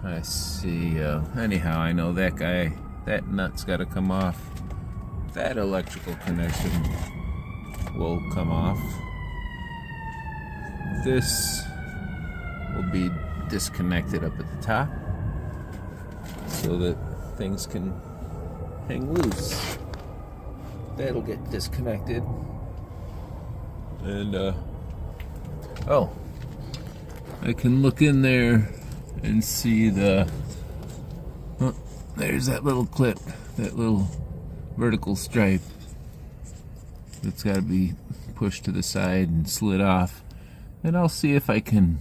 I see. Anyhow, I know that guy, that nut's got to come off. That electrical connection will come off. This will be disconnected up at the top so that things can hang loose. That'll get disconnected. And, oh, I can look in there and see the, oh, there's that little clip, that little vertical stripe that's got to be pushed to the side and slid off. And I'll see if I can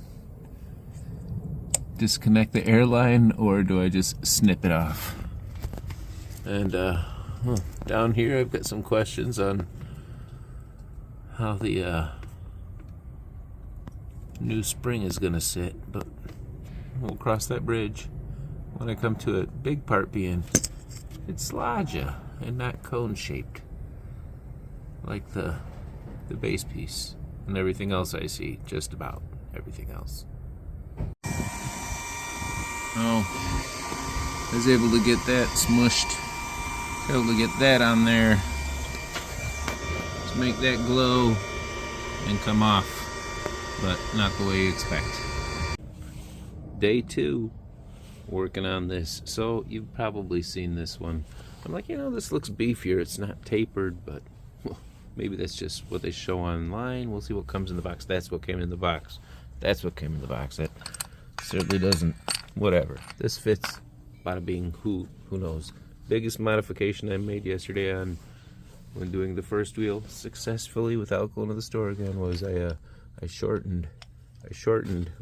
disconnect the airline, or do I just snip it off. And down here I've got some questions on how the new spring is gonna sit, but we'll cross that bridge when I come to it. Big part being it's lodgia and not cone shaped like the base piece and everything else I see, just about everything else. Oh, I was able to get that smushed, able to get that on there to make that glow and come off, but not the way you expect. Day 2 working on this. So you've probably seen this one. I'm like, you know, this looks beefier. It's not tapered, but well, maybe that's just what they show online. We'll see what comes in the box. That's what came in the box. That's what came in the box. That certainly doesn't, whatever. This fits. Bada bing, who knows. Biggest modification I made yesterday on when doing the first wheel successfully without going to the store again was I shortened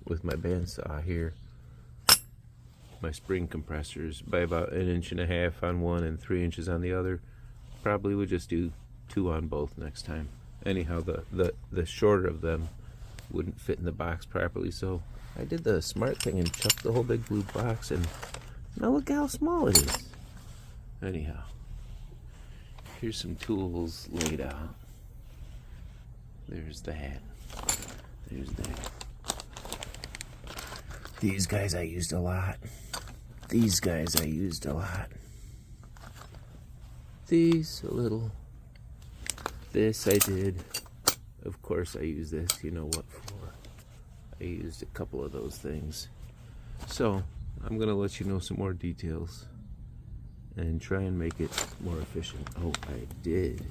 with my bandsaw here my spring compressors by about 1.5 inches on one and 3 inches on the other. Probably would just do 2 on both next time. Anyhow, the shorter of them wouldn't fit in the box properly, so I did the smart thing and chucked the whole big blue box, and now look how small it is. Anyhow, here's some tools laid out. There's that. There's that. These guys I used a lot. These guys I used a lot. These a little. This I did. Of course I use this. You know what for. I used a couple of those things. So I'm gonna let you know some more details and try and make it more efficient. Oh, I did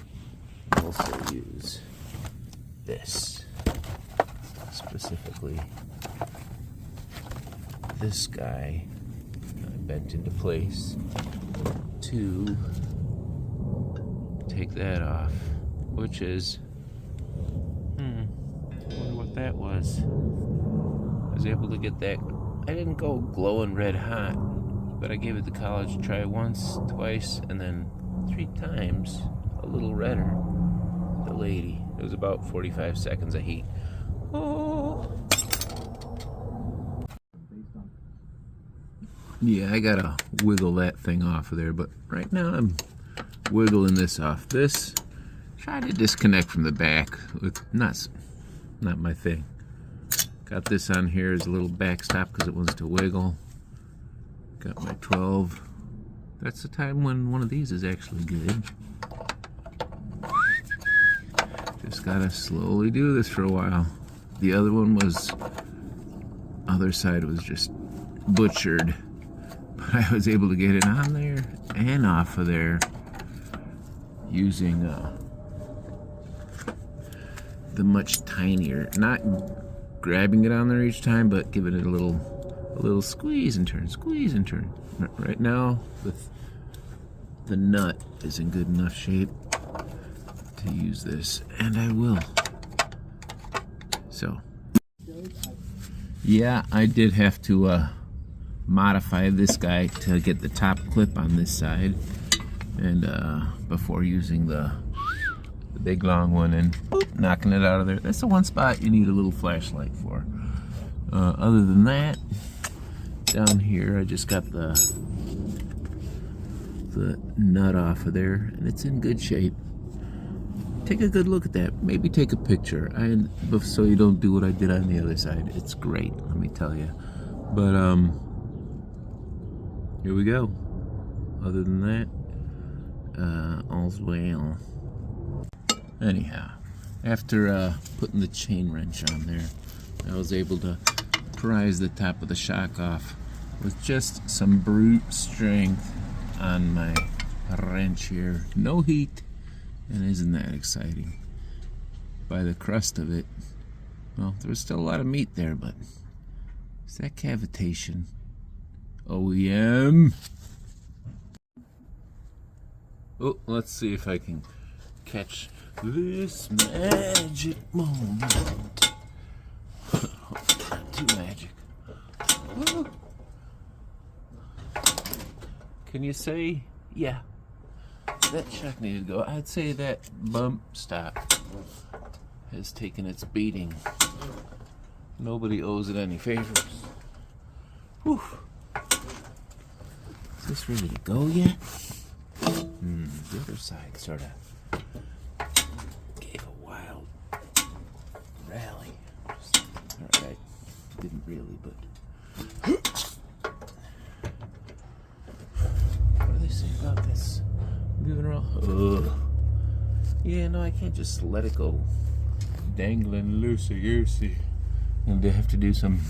also use this. Specifically this guy I bent into place to take that off, which is I wonder what that was. I was able to get that. I didn't go glowing red hot, but I gave it the college try once, twice, and then 3 times a little redder. The lady. It was about 45 seconds of heat. Oh. Yeah, I gotta wiggle that thing off of there, but right now I'm wiggling this off. This, try to disconnect from the back with not my thing. Got this on here as a little backstop because it wants to wiggle. Got my 12. That's the time when one of these is actually good. Just gotta slowly do this for a while. The other one was, other side was just butchered. But I was able to get it on there and off of there using the much tinier, not grabbing it on there each time, but giving it a little squeeze and turn, squeeze and turn. Right now, the nut is in good enough shape to use this, and I will. So, yeah, I did have to modify this guy to get the top clip on this side, and before using the big long one and boop, knocking it out of there. That's the one spot you need a little flashlight for. Other than that, down here I just got the nut off of there, and it's in good shape. Take a good look at that. Maybe take a picture, so you don't do what I did on the other side. It's great, let me tell you. But here we go. Other than that, all's well. Anyhow, after putting the chain wrench on there, I was able to prise the top of the shock off with just some brute strength on my wrench here. No heat, and isn't that exciting? By the crust of it, well, there was still a lot of meat there, but is that cavitation? OEM. Oh, let's see if I can catch this magic moment. Not too magic. Woo. Can you say, yeah, that shock needed to go? I'd say that bump stop has taken its beating. Nobody owes it any favors. Whew. Is this ready to go yet? The other side sort of gave a wild rally. Alright, didn't really, but what do they say about this? Moving around. Yeah, no, I can't just let it go dangling loosey-goosey. I'm gonna have to do something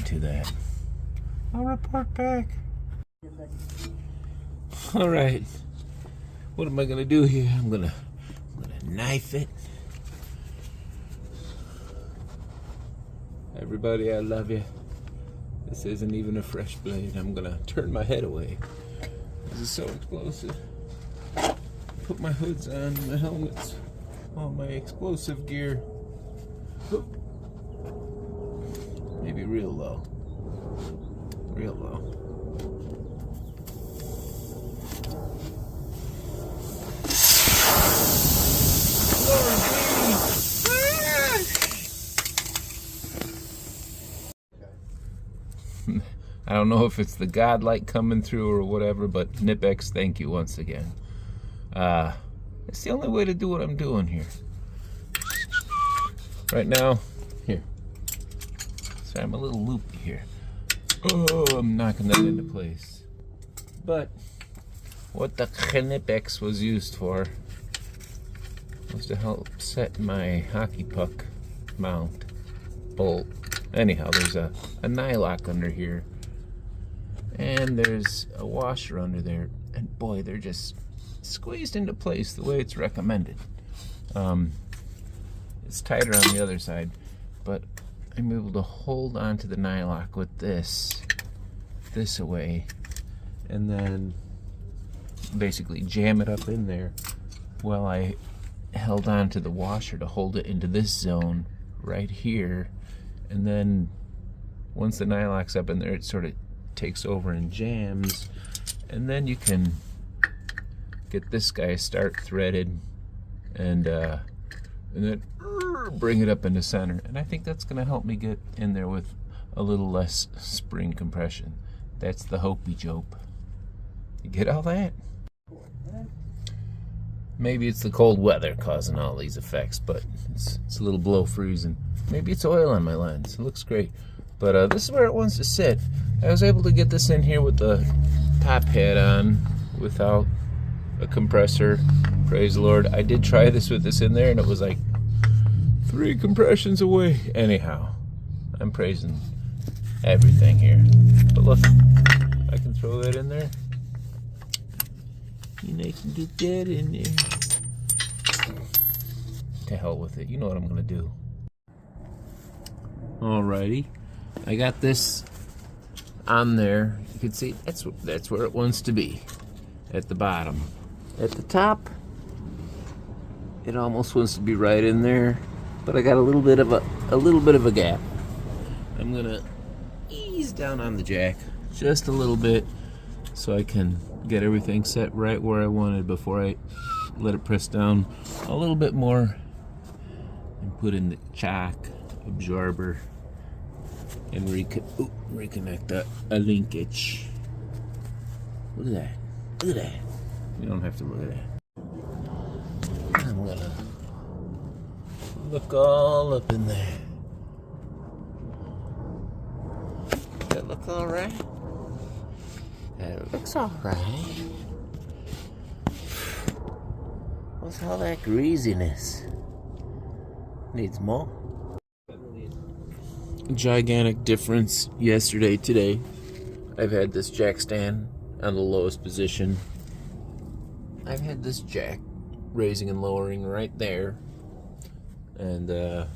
to that. I'll report back. All right, what am I gonna do here? I'm gonna knife it. Everybody, I love you. This isn't even a fresh blade. I'm gonna turn my head away. This is so explosive. Put my hoods on, my helmets, all my explosive gear. Maybe real low. Real low. I don't know if it's the godlight coming through or whatever, but Nipex, thank you once again. It's the only way to do what I'm doing here. Right now, here. So I'm a little loopy here. Oh, I'm knocking that into place. But what the Nipex was used for was to help set my hockey puck mount bolt. Anyhow, there's a nylock under here, and there's a washer under there, and boy, they're just squeezed into place the way it's recommended. It's tighter on the other side, but I'm able to hold on to the nylock with this away, and then basically jam it up in there while I held on to the washer to hold it into this zone right here. And then once the nylock's up in there, it sort of takes over and jams, and then you can get this guy start threaded and then bring it up into center. And I think that's going to help me get in there with a little less spring compression. That's the hopey jope. You get all that? Maybe it's the cold weather causing all these effects, but it's a little below freezing. Maybe it's oil on my lens. It looks great. But this is where it wants to sit. I was able to get this in here with the top hat on without a compressor. Praise the Lord. I did try this with this in there, and it was like 3 compressions away. Anyhow, I'm praising everything here. But look, I can throw that in there. And I can get that in there. To hell with it. You know what I'm going to do. Alrighty. I got this on there. You can see that's where it wants to be. At the bottom. At the top, it almost wants to be right in there. But I got a little bit of a gap. I'm going to ease down on the jack just a little bit so I can get everything set right where I wanted before I let it press down a little bit more and put in the chock absorber and reconnect a linkage. Look at that. Look at that. You don't have to look at that. I'm gonna look all up in there. Does that look all right? That looks alright. What's all that greasiness? Needs more. Gigantic difference yesterday, today. I've had this jack stand on the lowest position. I've had this jack raising and lowering right there. And I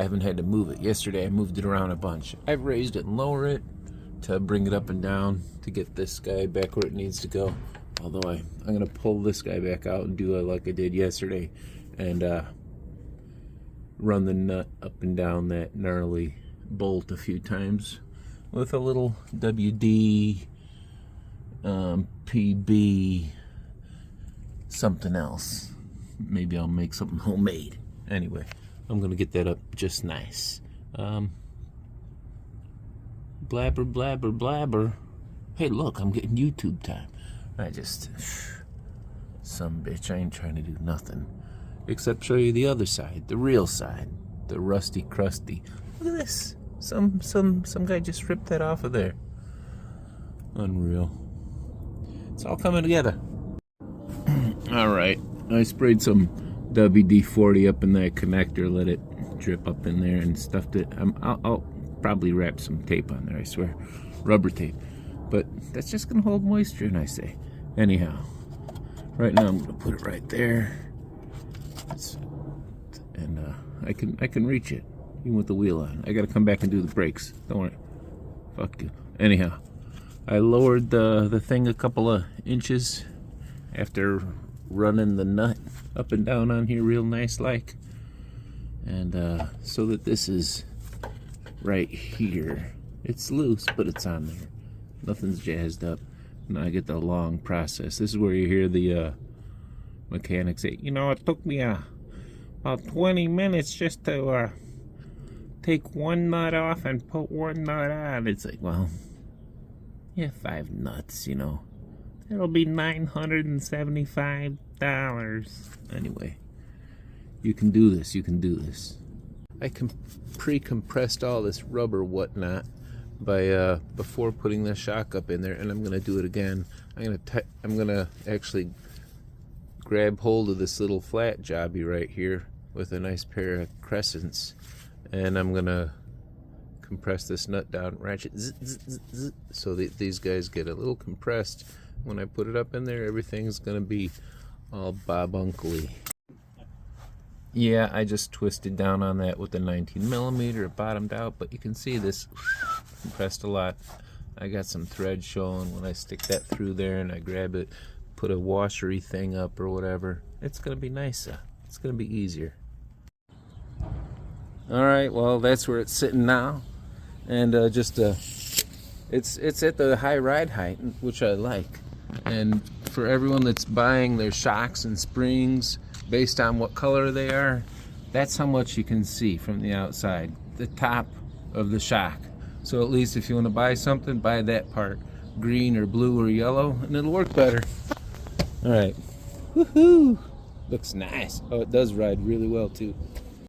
haven't had to move it. Yesterday I moved it around a bunch. I've raised it and lowered it to bring it up and down to get this guy back where it needs to go. Although I'm going to pull this guy back out and do it like I did yesterday. And run the nut up and down that gnarly bolt a few times with a little WD, PB, something else. Maybe I'll make something homemade. Anyway, I'm gonna get that up just nice. Blabber, blabber, blabber. Hey, look, I'm getting YouTube time. Some bitch, I ain't trying to do nothing except show you the other side, the real side, the rusty, crusty. Look at this. Some guy just ripped that off of there. Unreal. It's all coming together. All right, I sprayed some WD-40 up in that connector, let it drip up in there, and stuffed it. I'll probably wrap some tape on there, I swear, rubber tape. But that's just gonna hold moisture, and I say. Anyhow, right now I'm gonna put it right there. And I can reach it even with the wheel on. I gotta come back and do the brakes. Don't worry. Fuck you. Anyhow, I lowered the thing a couple of inches after running the nut up and down on here real nice like, and so that this is right here. It's loose, but it's on there. Nothing's jazzed up. Now I get the long process. This is where you hear the mechanics say, you know, it took me about 20 minutes just to take one nut off and put one nut on. It's like, well, yeah, 5 nuts, you know. That'll be $975. Anyway, you can do this, you can do this. I pre-compressed all this rubber whatnot by before putting the shock up in there, and I'm gonna do it again. I'm gonna actually grab hold of this little flat jobby right here with a nice pair of crescents, and I'm gonna compress this nut down, ratchet, zzz, zzz, zzz, zzz, so that these guys get a little compressed. When I put it up in there, everything's gonna be all bobunkly. Yeah, I just twisted down on that with the 19mm. It bottomed out, but you can see this compressed a lot. I got some thread showing when I stick that through there and I grab it, put a washery thing up or whatever. It's gonna be nicer. It's gonna be easier. All right, well, that's where it's sitting now, and it's at the high ride height, which I like. And for everyone that's buying their shocks and springs based on what color they are, that's how much you can see from the outside, the top of the shock. So at least if you want to buy something, buy that part, green or blue or yellow, and it'll work better. All right, woohoo! Looks nice. Oh, it does ride really well too.